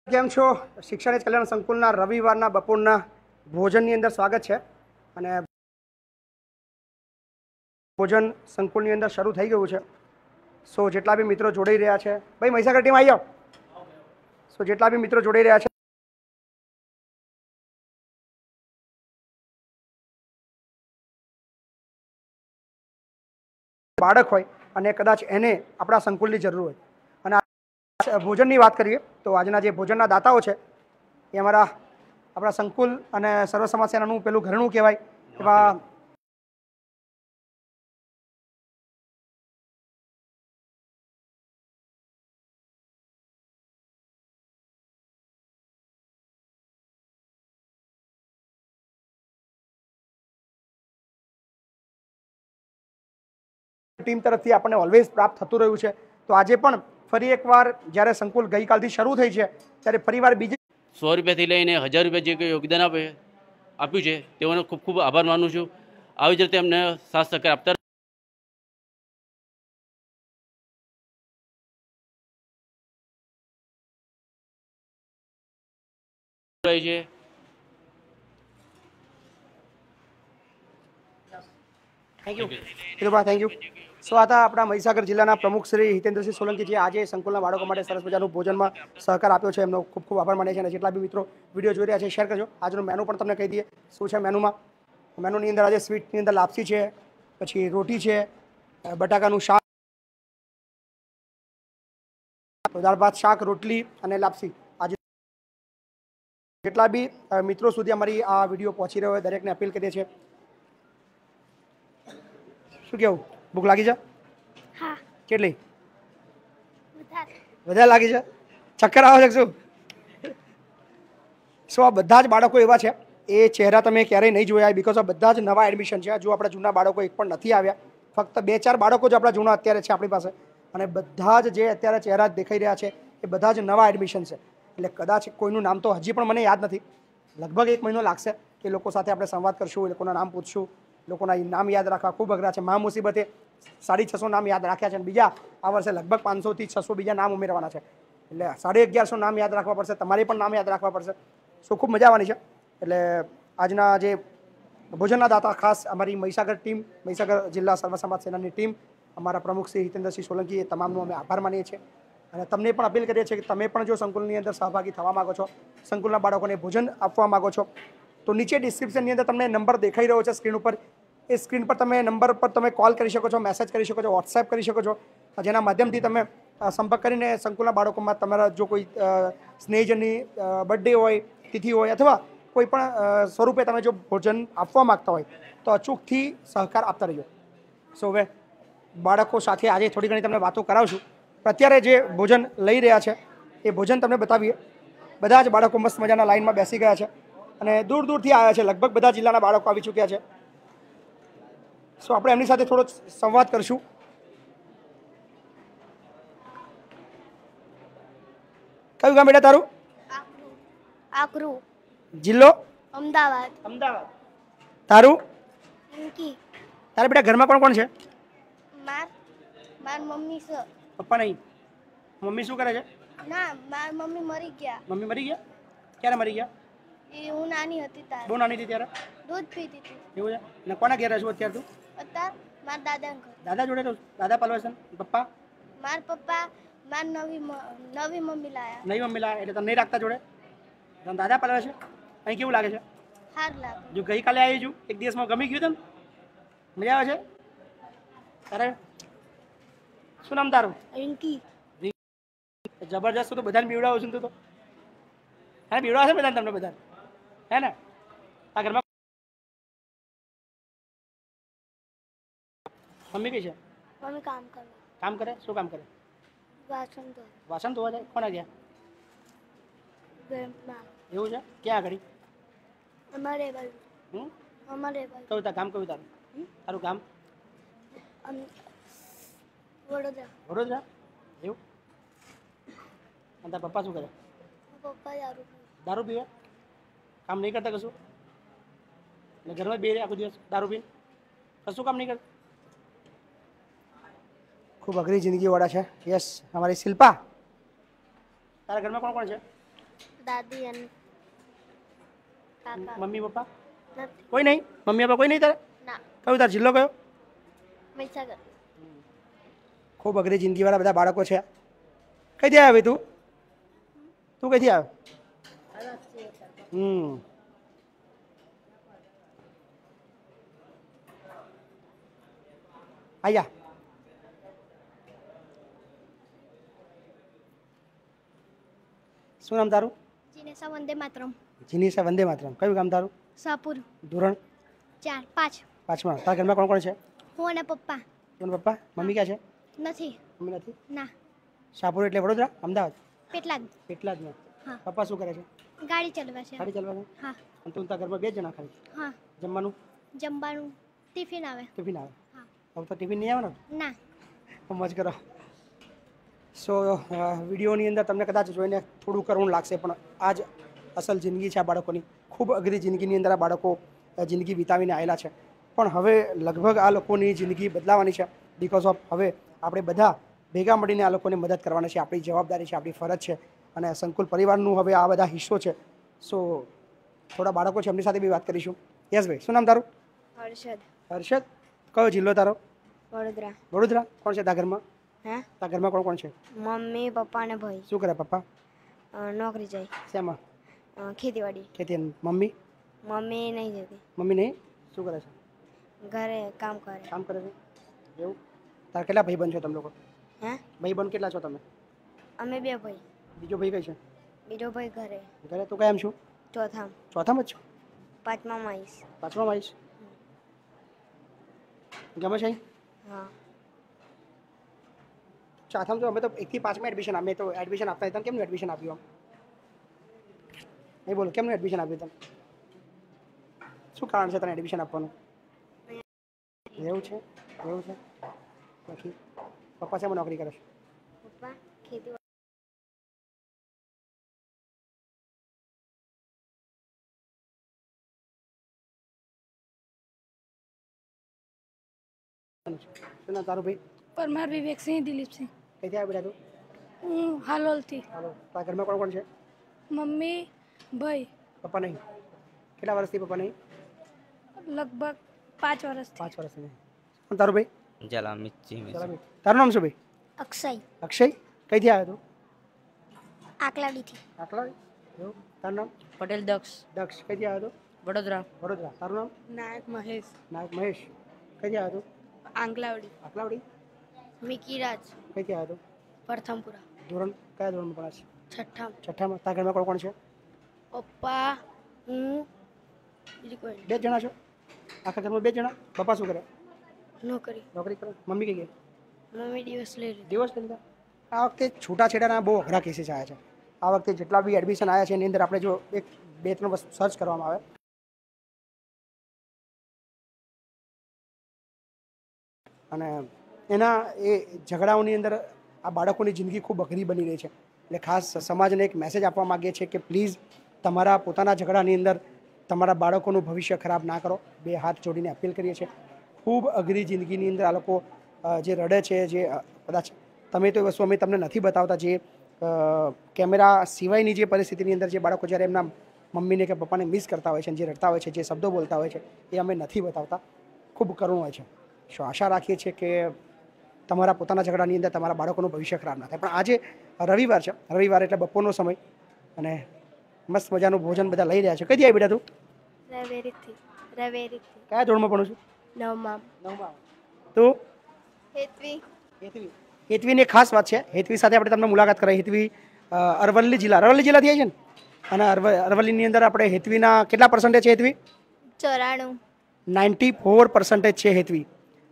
કેમ છો? શિક્ષણ એજ કલ્યાણ સંકુલના રવિવારના બપોરના ભોજનની અંદર સ્વાગત છે અને ભોજન સંકુલની અંદર શરૂ થઈ ગયું છે. સો જેટલા બી મિત્રો જોડાઈ રહ્યા છે, ભાઈ મહીસાગર ટીમ આવી જાઓ. સો જેટલા બી મિત્રો જોડાઈ રહ્યા છે, બાળક હોય અને કદાચ એને આપણા સંકુલની જરૂર હોય અને ભોજનની વાત કરીએ તો આજના જે ભોજનના દાતાઓ છે એ આપણા સંકુલ અને સર્વ સમાજ સેનાનું પેલું ઘરણું કહેવાય એવા ટીમ તરફથી આપણને ઓલવેઝ પ્રાપ્ત થતું રહ્યું છે. તો આજે પણ ફરી એકવાર જ્યારે સંકુલ ગઈકાલથી શરૂ થઈ છે ત્યારે ફરીવાર બીજી 100 રૂપિયાથી લઈને 1000 રૂપિયા જે કંઈ યોગદાન આપ્યું છે તેઓનો ખૂબ ખૂબ આભાર માનું છું. આવી જ રીતે અમને સાથ સહકાર આપતા રહે છે. Thank you. સો આ હતા આપણા મહીસાગર જિલ્લાના પ્રમુખ શ્રી હિતેન્દ્રસિંહ સોલંકી, જે આજે સંકુલના બાળકો માટે સરસ મજાનું ભોજનમાં સહકાર આપ્યો છે. એમનો ખૂબ ખૂબ આભાર માનીએ છીએ અને જેટલા બી મિત્રો વિડીયો જોઈ રહ્યા છે શેર કરજો. આજનું મેનુ પણ તમને કહી દઈએ શું છે મેનુમાં. મેનુની અંદર આજે સ્વીટની અંદર લાપસી છે, પછી રોટી છે, બટાકાનું શાક, દાળ ભાત, શાક, રોટલી અને લાપસી. આજે જેટલા બી મિત્રો સુધી અમારી આ વિડીયો પહોંચી રહ્યો હોય દરેકને અપીલ કરીએ છીએ. શું કેવું, ભૂખ લાગી છે? હા. કેટલી? વધારે લાગી છે? ચક્કર આવે છે શું? સો આ બધા જ બાળકો એવા છે, એ ચહેરા તમે ક્યારેય નહીં જોયા બિકોઝ આ બધા જ નવા એડમિશન છે. જો આપણા જૂના બાળકો એક પણ નથી આવ્યા, ફક્ત 2-4 બાળકો જ આપણા જૂના અત્યારે છે આપણી પાસે અને બધા જ જે અત્યારે ચહેરા દેખાઈ રહ્યા છે એ બધા જ નવા એડમિશન છે. એટલે કદાચ કોઈનું નામ તો હજી પણ મને યાદ નથી. લગભગ 1 મહિનો લાગશે એ લોકો સાથે આપણે સંવાદ કરશું, એ લોકોના નામ પૂછશું. લોકોના નામ યાદ રાખવા ખૂબ અઘરા છે. મહા મુસીબતે 650 નામ યાદ રાખ્યા છે અને બીજા આ વર્ષે લગભગ 500 થી 600 બીજા નામ ઉમેરવાના છે. એટલે 1150 નામ યાદ રાખવા પડશે. તમારે પણ નામ યાદ રાખવા પડશે. સો ખૂબ મજા આવવાની છે. એટલે આજના જે ભોજનના દાતા ખાસ અમારી મહીસાગર ટીમ, મહીસાગર જિલ્લા સર્વ સમાજ સેનાની ટીમ, અમારા પ્રમુખ શ્રી હિતેન્દ્રસિંહ સોલંકી, એ તમામનો અમે આભાર માનીએ છીએ અને તમને પણ અપીલ કરીએ છીએ કે તમે પણ જો સંકુલની અંદર સહભાગી થવા માગો છો, સંકુલના બાળકોને ભોજન આપવા માગો છો, તો નીચે ડિસ્ક્રિપ્શનની અંદર તમને નંબર દેખાઈ રહ્યો છે સ્ક્રીન ઉપર. એ સ્ક્રીન પર તમે નંબર પર તમે કોલ કરી શકો છો, મેસેજ કરી શકો છો, વોટ્સએપ કરી શકો છો, જેના માધ્યમથી તમે સંપર્ક કરીને સંકુલના બાળકોમાં તમારા જો કોઈ સ્નેહજનની બર્થડે હોય, તિથિ હોય અથવા કોઈ પણ સ્વરૂપે તમે જો ભોજન આપવા માગતા હોય તો અચૂકથી સહકાર આપતા રહીજો. સો હવે બાળકો સાથે આજે થોડી ઘણી તમને વાતો કરાવશું. અત્યારે જે ભોજન લઈ રહ્યા છે એ ભોજન તમને બતાવીએ. બધા જ બાળકો મસ્ત મજાના લાઈનમાં બેસી ગયા છે અને દૂર દૂરથી આવ્યા છે. લગભગ બધા જિલ્લાના બાળકો આવી ચૂક્યા છે. સો આપણે એમની સાથે થોડો સંવાદ કરશું. કયું ગામ બેટા તારું? આકરું. જિલ્લો? અમદાવાદ. તારું? ઇન્કી. તારે બેટા ઘરમાં કોણ કોણ છે? માર મમ્મી છે. પપ્પા નહીં? મમ્મી શું કરે છે? ના, માર મમ્મી મરી ગયા. મમ્મી મરી ગયા? ક્યારે મરી ગયા? એ હું નાની હતી ત્યારે. બહુ નાની હતી ત્યારે? દૂધ પીતી હતી. એવું છે? અને કોના ઘેર રહેશું અત્યારે તું? અત્યારે મારા દાદા ઘર. દાદા જોડે રહું? દાદા પાલવે છે? પપ્પા? માર પપ્પા માર નવી મમ્મી લાયા. નવી મમ્મી લાયા એટલે તને નહીં રાખતા જોડે? તને દાદા પાલવે છે? અહીં કેવું લાગે છે? સારું લાગે. જો ગઈકાલે આવી છું, એક દિવસમાં ગમી ગયું તને? મજા આવે છે? તારે શું નામ તારું? ઇન્કી. જબરજસ્ત. તો બધાને બીવડાવું છું તું તો. હે બીવડાવે છે બધાને તમને બધા? હે ને? આ ઘરમાં મમ્મી કઈ છે? મમ્મી કામ કરે. કામ કરે? શું કામ કરે? વાસણ ધોવે. વાસણ ધોવા જાય? કોના ગયા? બેંકમાં. એવું છે? ક્યાં આગળ? અમારે બાજુ. અમારે બાજુ. કયું તારું ગામ? કયું તારું? તારું ગામ? વડોદરા. વડોદરા? એવું? અને તારા પપ્પા શું કરે? પપ્પા દારૂ પીવે. દારૂ પીવે? કામ નહીં કરતા કશું? એટલે ઘરમાં બે આખો દિવસ દારૂ પીને કશું કામ નહીં કરતા? ખૂબ અઘરી જિંદગીવાળા છે. યસ, અમારી શિલ્પા. તારા ઘરમાં કોણ કોણ છે? દાદી અને કાકા મમ્મી પપ્પા નથી કોઈ નહીં? મમ્મી પપ્પા કોઈ નહીં તારે? ના કયો તારો જિલ્લો કયો? મહીસાગર ખૂબ અઘરી જિંદગીવાળા બધા બાળકો છે. કઈથી આવ્યો ભાઈ તું? તું કઈથી આવ્યો? આયા શું નામ તારું? જીનેસા વંદે માતરમ જીનીસા વંદે માતરમ. કયું ગામ તારું? સાપુર ધોરણ 4 5 પાંચમા. તારા ઘરમાં કોણ કોણ છે? હું અને પપ્પા કોણ પપ્પા? મમ્મી ક્યાં છે? નથી મમ્મી નથી. ના શાહપુર એટલે વડોદરા, અમદાવાદ? પેટલા જ એટલા જ ને. હા પપ્પા શું કરે છે? ગાડી ચલાવે છે ગાડી ચાલવા છે? હા અને તું તારા ઘરમાં 2 જણા ખાલી? હા જમવાનું જમવાનું ટિફિન આવે ટિફિન આવે? હા હવે તો ટિફિન નહીં આવે ને? ના મોજ કરો. સો વિડીયોની અંદર તમને કદાચ જોઈને થોડું કરુણ લાગશે, પણ આ જ અસલ જિંદગી છે આ બાળકોની. ખૂબ અઘરી જિંદગીની અંદર આ બાળકો જિંદગી વિતાવીને આવેલા છે. પણ હવે લગભગ આ લોકોની જિંદગી બદલાવાની છે. બિકોઝ ઓફ હવે આપણે બધા ભેગા મળીને આ લોકોને મદદ કરવાના છે. આપણી જવાબદારી છે, આપણી ફરજ છે, અને સંકુલ પરિવારનું હવે આ બધા હિસ્સો છે. સો થોડા બાળકો છે, એમની સાથે બી વાત કરીશું. યસ ભાઈ, શું નામ તારું? હર્ષદ હર્ષદ. કયો જિલ્લો તારો? વડોદરા વડોદરા. કોણ છે તારા ઘરમાં? હે તારા ઘરમાં કોણ કોણ છે? મમ્મી પપ્પા અને ભાઈ શું કરે પપ્પા? નોકરી જાય શેમાં? ખેતીવાડી ખેતી. મમ્મી? મમ્મી નહીં જતી મમ્મી નહીં. શું કરે છે? ઘરે કામ કરે કામ કરે છે. એવું? તારા કેટલા ભાઈબંધ છો તમે લોકો? હે ભાઈબંધ કેટલા છો તમે? અમે 2 ભાઈ બીજો ભાઈ કઈ છે? બીજો ભાઈ ઘરે ઘરે. તું કયા એમ છું? ચોથામ ચોથામાં જ છું. 5માં આવીશ પાંચમામાં આવીશ. ગમે છે અહીં? હા ચોથામાં તો અમે તો 1 થી 5માં એડમિશન અમે તો એડમિશન આપતા હતા. કેમનું એડમિશન આપ્યું આમ? નહીં બોલો, કેમનું એડમિશન આપ્યું તમે? શું કારણ છે તને એડમિશન આપવાનું? એવું છે? એવું છે? બાકી પપ્પા શેમાં નોકરી કરે છે? પપ્પા ખેતી શું નામ તારું ભાઈ? પરમાર વિવેકસિંહ દિલીપસિંહ. કઈથી આવ્યા બેટા તું? હું હાલોલથી. હાલો. તારા ઘરમાં કોણ કોણ છે? મમ્મી ભાઈ પપ્પા નહીં. કેટલા વર્ષથી પપ્પા નહીં? લગભગ 5 વર્ષથી. 5 વર્ષથી નહીં. અને તારું ભાઈ? જલામિત તારું નામ શું ભાઈ? અક્ષય અક્ષય. કઈથી આવ્યો તું? આકલાડીથી આટલા? એવું? તારું નામ? પટેલ દક્ષ દક્ષ. કઈથી આવ્યો તું? વડોદરા વડોદરા. તારું નામ? નાયક મહેશ નાયક મહેશ. કઈથી આવ્યો તું? આંગલાવડી. આટલાવડી. મિકીરાજ કઈથી આવ્યો તું? પ્રથમપુરા ધોરણ કયા ધોરણમાં ભણે છે? છઠ્ઠામ છઠ્ઠામાં. તારા ઘરમાં કોણ કોણ છે? પપ્પા હું બીજું કોઈ 2 જણા છો? આખા ઘરમાં 2 જણા? પપ્પા શું કરે? નોકરી નોકરી કરે. મમ્મી કઈ ગઈ? મમ્મી દિવસ લઈ લીધી દિવસ કરી દીધા. આ વખતે છૂટાછેડાના બહુ અઘરા કેસીસ આવ્યા છે. આ વખતે જેટલા બી એડમિશન આવ્યા છે એની અંદર આપણે જો 2-3 વસ્તુ સર્ચ કરવામાં આવે અને એના એ ઝઘડાઓની અંદર આ બાળકોની જિંદગી ખૂબ અઘરી બની રહી છે. એટલે ખાસ સમાજને એક મેસેજ આપવા માગીએ છીએ કે પ્લીઝ તમારા પોતાના ઝઘડાની અંદર તમારા બાળકોનું ભવિષ્ય ખરાબ ના કરો. 2 હાથ જોડીને અપીલ કરીએ છીએ. ખૂબ અઘરી જિંદગીની અંદર આ લોકો જે રડે છે, જે કદાચ તમે તો એ વસ્તુ અમે તમને નથી બતાવતા, જે કેમેરા સિવાયની જે પરિસ્થિતિની અંદર જે બાળકો જ્યારે એમના મમ્મીને કે પપ્પાને મિસ કરતા હોય છે, જે રડતા હોય છે, જે શબ્દો બોલતા હોય છે, એ અમે નથી બતાવતા. ખૂબ કરુણ હોય છે. સો આશા રાખીએ છીએ કે તમારા પોતાના ઝઘડાની અંદર તમારા બાળકોનું ભવિષ્ય ખરાબ ના થાય. પણ આજે રવિવાર છે. રવિવાર એટલે બપોરનો સમય અને મસ્ત મજાનું ભોજન બધા લઈ રહ્યા છે. કઈ આવી બેટા તું? રવેરીથી કયા ધોરણમાં ભણું છું? 9માં 9માં. તું? હેતવી હેતવી. હેતવીની એક ખાસ વાત છે. હેતવી સાથે આપણે તમને મુલાકાત કરાવી. હેતવી અરવલ્લી જિલ્લાથી આવી છે ને? અને અરવલ્લીની અંદર આપણે હેતવીના કેટલા પર્સન્ટેજ છે? હેતવી 94% છે હેતવી.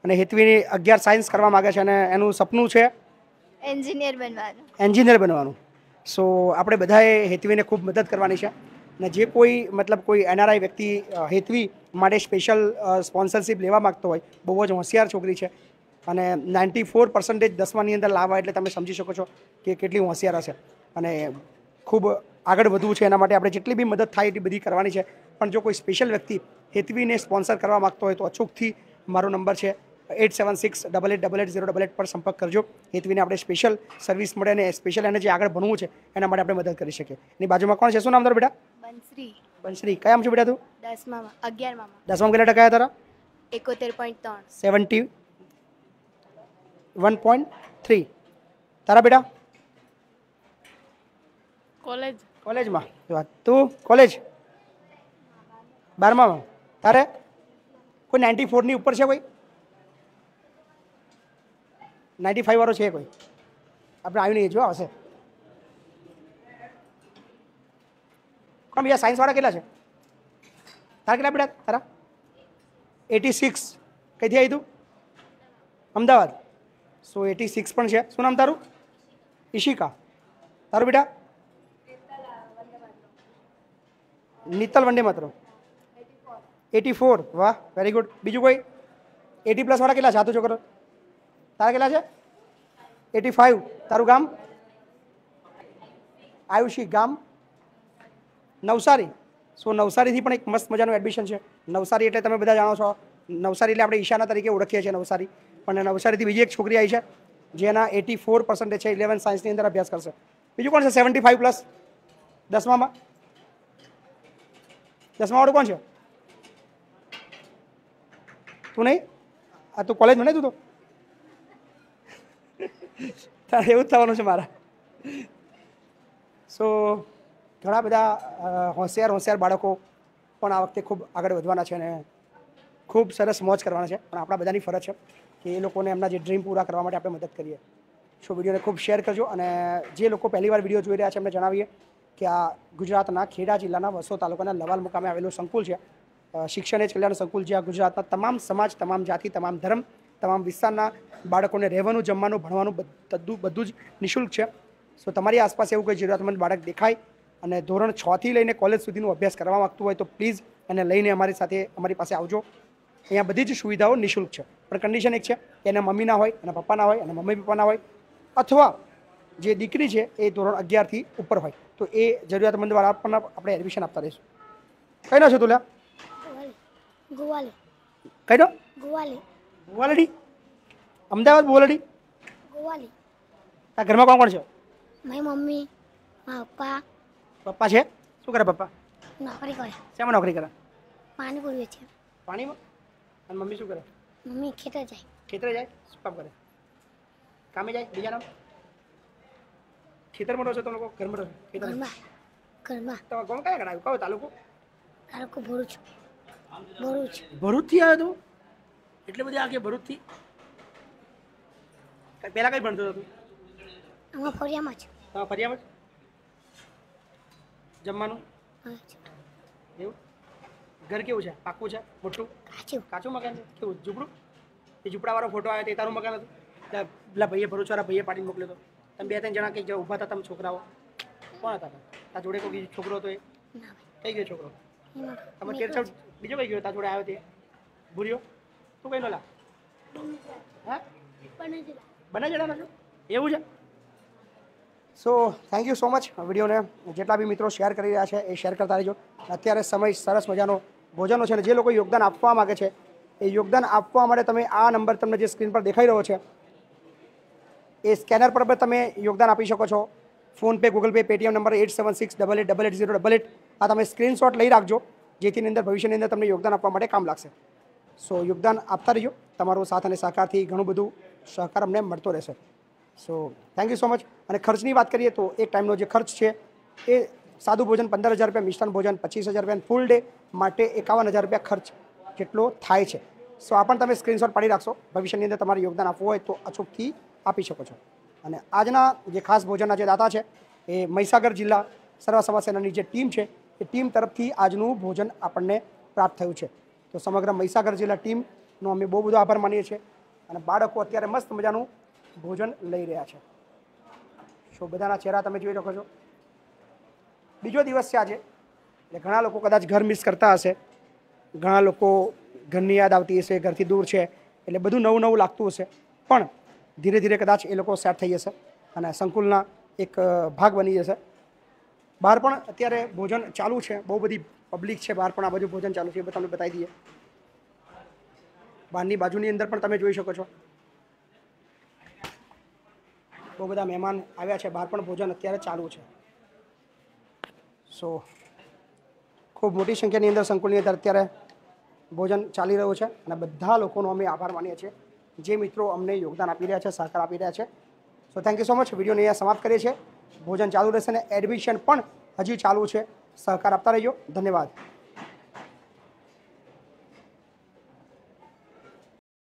અને હેતવી 11 સાયન્સ કરવા માગે છે અને એનું સપનું છે એન્જિનિયર બનવાનું. સો આપણે બધાએ હેતવીને ખૂબ મદદ કરવાની છે. અને જે કોઈ એનઆરઆઈ વ્યક્તિ હેતવી માટે સ્પેશિયલ સ્પોન્સરશિપ લેવા માગતો હોય, બહુ જ હોશિયાર છોકરી છે અને 94% 10માની અંદર લાવવા એટલે તમે સમજી શકો છો કે કેટલી હોશિયાર હશે અને ખૂબ આગળ વધવું છે. એના માટે આપણે જેટલી બી મદદ થાય એટલી બધી કરવાની છે. પણ જો કોઈ સ્પેશિયલ વ્યક્તિ હેતવીને સ્પોન્સર કરવા માગતો હોય તો અચૂકથી મારો નંબર છે 8768880888 પર સંપર્ક કરજો. હેતવીને આપણે સ્પેશિયલ સર્વિસ મળે અને સ્પેશિયલ એને જે આગળ ભણવું છે એના માટે આપણે મદદ કરી શકીએ. એની બાજુમાં કોણ છે? શું નામ તારું બેટા? બંશ્રી બંશ્રી. કયામાં છું બેટા તું? 10માં 11માં 10માં કેટલા ટકા આવ્યા તારા? 71.3 71.3. તારા બેટા? કોલેજ કોલેજમાં. તું કોલેજ 12માં. તારે કોઈ 94 ની ઉપર છે? કોઈ 95 વાળો છે? કોઈ આપણે આવ્યું નહીં જો હશે. કોણ બીજા સાયન્સવાળા કેટલા છે? તારા કેટલા બેટા? તારા 86. કઈથી આવી તું? અમદાવાદ. સો 86 પણ છે. શું નામ તારું? ઈશિકા. તારું બેટા? નીતલ વંદે માતરમ 84. વાહ, વેરી ગુડ. બીજું કોઈ 80+ વાળા કેટલા છે? હાથું છોકરો તારા કેટલા છે? 85. તારું ગામ? આયુષી. ગામ નવસારી. સો નવસારીથી પણ એક મસ્ત મજાનું એડમિશન છે. નવસારી એટલે તમે બધા જાણો છો, નવસારી એટલે આપણે ઈશાના તરીકે ઓળખીએ છીએ નવસારી. પણ નવસારીથી બીજી એક છોકરી આવી છે જેના 84% છે. 11 સાયન્સની અંદર અભ્યાસ કરશે. બીજું કોણ છે 75+? 10માં 10માં વાળું કોણ છે? તું નહીં? આ તું કોલેજમાં નહીં? તું તો તારે એવું જ થવાનું છે મારા. સો ઘણા બધા હોશિયાર બાળકો પણ આ વખતે ખૂબ આગળ વધવાના છે અને ખૂબ સરસ મોજ કરવાના છે. પણ આપણા બધાની ફરજ છે કે એ લોકોને એમના જે ડ્રીમ પૂરા કરવા માટે આપણે મદદ કરીએ. સો વિડીયોને ખૂબ શેર કરજો અને જે લોકો પહેલીવાર વિડીયો જોઈ રહ્યા છે એમને જણાવીએ કે આ ગુજરાતના ખેડા જિલ્લાના વસો તાલુકાના લવાલ મુકામે આવેલું સંકુલ છે. શિક્ષણ એ જ કલ્યાણ સંકુલ છે. આ ગુજરાતના તમામ સમાજ, તમામ જાતિ, તમામ ધર્મ, તમામ વિસ્તારના બાળકોને રહેવાનું, જમવાનું, ભણવાનું બધું જ નિઃશુલ્ક છે. સો તમારી આસપાસ એવું કોઈ જરૂરિયાતમંદ બાળક દેખાય અને ધોરણ 6 થી લઈને કોલેજ સુધીનો અભ્યાસ કરવા માગતું હોય તો પ્લીઝ એને લઈને અમારી પાસે આવજો. અહીંયા બધી જ સુવિધાઓ નિઃશુલ્ક છે. પણ કન્ડિશન એક છે કે એના મમ્મી ના હોય, એના પપ્પા ના હોય, એના મમ્મી પપ્પા ના હોય, અથવા જે દીકરી છે એ ધોરણ 11 થી ઉપર હોય તો એ જરૂરિયાતમંદ વાળા પણ આપણે એડમિશન આપતા રહીશું. કઈ ના છો તું? ગોવાલી કઈ નો? ગોવાલી ગોવાલડી. અમદાવાદ ગોવાલડી. ગોવાલી. તારા ઘરમાં કોણ કોણ છે? મારી મમ્મી, મારા પપ્પા પપ્પા છે. શું કરે પપ્પા? નોકરી કરે. શેમાં નોકરી કરે? પાણીપુરી વેચે. પાણીમાં. અને મમ્મી શું કરે? મમ્મી ખેતર જાય. ખેતરે જાય. શું કામ કરે? કામે જાય. બીજા નામ? ખેતરમાં રહો છો તમે લોકો? ઘરમાં રહો છો? ખેતર. ઘરમાં. તમારું ગામ કયા ગણાયું? કયો તાલુકો? તાલુકો ભરૂચ. ભરૂચ. ભરૂચથી આવ્યો તું? એટલે બધી આગે ભરૂચથી? પહેલા કઈ ભણતો હતો તું? અમારા ફળિયામાં જ. તમારા ફરિયામાં જ જમવાનું એવું? ઘર કેવું છે? પાકું છે? મોટું? કાચું મકાન છે? કેવું ઝૂંપડું? એ ઝૂંપડાવાળો ફોટો આવ્યો તે તારું મકાન હતું? પેલા ભાઈએ ભરૂચવાળા ભાઈએ પાડીને મોકલ્યો હતો. તમે 2-3 જણા કંઈક ઊભા હતા તમે છોકરાઓ કોણ હતા? તારા જોડે કોઈ છોકરો હતો? એ કઈ ગયો છોકરો? તમે તેર બીજો કઈ ગયો તારા જોડે આવ્યો તે ભૂર્યો? તું કઈ નો લા? હા બને જણા છો? એવું છે. So thank you so much. વિડીયોને જેટલા બી મિત્રો શેર કરી રહ્યા છે એ શેર કરતા રહેજો. અત્યારે સમય સરસ મજાનો ભોજનનો છે અને જે લોકો યોગદાન આપવા માગે છે એ યોગદાન આપવા માટે તમે આ નંબર તમને જે સ્ક્રીન પર દેખાઈ રહ્યો છે એ સ્કેનર પર તમે યોગદાન આપી શકો છો. PhonePe, Google pay, Paytm number 8768880888. આ તમે સ્ક્રીનશોટ લઈ રાખજો જેથી અંદર ભવિષ્યની અંદર તમને યોગદાન આપવા માટે કામ લાગશે. સો યોગદાન આપતા રહીજો. તમારો સાથ અને સહકારથી ઘણું બધું સહકાર અમને મળતો રહેશે. So thank you so much. અને ખર્ચની વાત કરીએ તો એક ટાઈમનો જે ખર્ચ છે એ સાદું ભોજન 15,000 રૂપિયા, મિષ્ટાન ભોજન 25,000 રૂપિયા, ફૂલ ડે માટે 51,000 રૂપિયા ખર્ચ જેટલો થાય છે. સો આ પણ તમે સ્ક્રીનશોટ પાડી રાખશો. ભવિષ્યની અંદર તમારે યોગદાન આપવું હોય તો અચૂકથી આપી શકો છો. અને આજના જે ખાસ ભોજનના જે દાતા છે એ મહીસાગર જિલ્લા સર્વ સમાજ સેનાની જે ટીમ છે એ ટીમ તરફથી આજનું ભોજન આપણને પ્રાપ્ત થયું છે. તો સમગ્ર મહીસાગર જિલ્લા ટીમનો અમે બહુ બધો આભાર માનીએ છીએ. અને બાળકો અત્યારે મસ્ત મજાનું ભોજન લઈ રહ્યા છે. સો બધાના ચહેરા તમે જોઈ શકો છો. બીજો દિવસ છે આજે એટલે ઘણા લોકો કદાચ ઘર મિસ કરતા હશે, ઘણા લોકો ઘરની યાદ આવતી હશે, ઘરથી દૂર છે એટલે બધું નવું નવું લાગતું હશે. પણ ધીરે ધીરે કદાચ એ લોકો સેટ થઈ જશે અને સંકુલના એક ભાગ બની જશે. બહાર પણ અત્યારે ભોજન ચાલુ છે. બહુ બધી પબ્લિક છે બહાર પણ. આ બાજુ ભોજન ચાલુ છે એ તમને બતાવી દઈએ. બહારની બાજુની અંદર પણ તમે જોઈ શકો છો બહુ બધા મહેમાન આવ્યા છે. બહાર પણ ભોજન અત્યારે ચાલુ છે. સો ખૂબ મોટી સંખ્યાની અંદર સંકુલની અંદર અત્યારે ભોજન ચાલી રહ્યું છે અને બધા લોકોનો અમે આભાર માનીએ છીએ જે મિત્રો અમને યોગદાન આપી રહ્યા છે, સહકાર આપી રહ્યા છે. So thank you so much. વિડીયોને અહીંયા સમાપ્ત કરીએ છીએ. ભોજન ચાલુ રહેશે અને એડમિશન પણ હજી ચાલુ છે. સહકાર આપતા રહેજો. ધન્યવાદ.